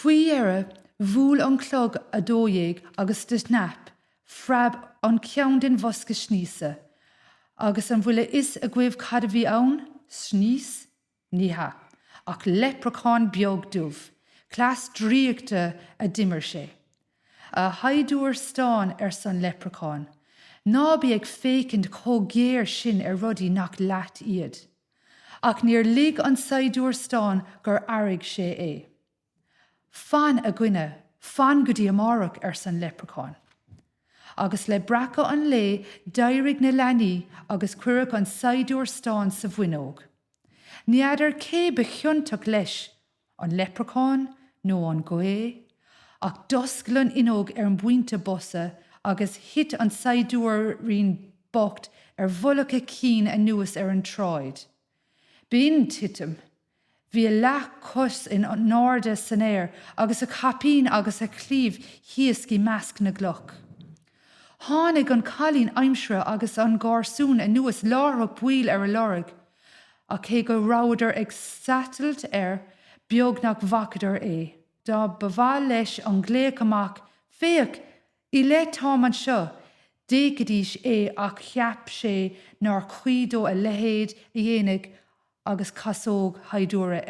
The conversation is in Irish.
Fuoi éire, bhúil an clog a dóigh agus de snap, frab an ceann den bhosca sníosa, agus an bhuile is a gcuibh cad a bhí ann, sníos, níthe, ach Leipreachán beag dubh, clas dríochta a dimmer sé. A Saighdiúir Stáin san Leipreachán, ná bí ag fécinn cógéir sin rudí nach leat iad. Ach níor lig an Saighdiúir Stáin gur airg sé é. Fan a gcuine, fan go dtí amárach san Leipreachán. Agus le braca an lé d'éirigh na leanaí agus cuireadh an Saighdiúir Stáin sa bhuinóg. Níidir cé be chionntaach leis an Leipreachán nó an Gaeilge, ach dosclann inóg an buinte bosa agus hit an Saighdiúir rion bocht bhullacha cín a nuas an tráid. Bíon titim, bhí leach cos in náirde san air agus a capín agus a clíomh hiascí measc na gluch. Tháinig an chalín aimsire agus an gársún a nuas láthach buil a lorg, a cé go ráidir ag satailt beag nach bhacadar é. Dá bhá leis an gléach amach féach I le tám an seo, dégadís é ach cheap sé nar Cuid a lehéad a dhéananig agus casóg Saighdiúire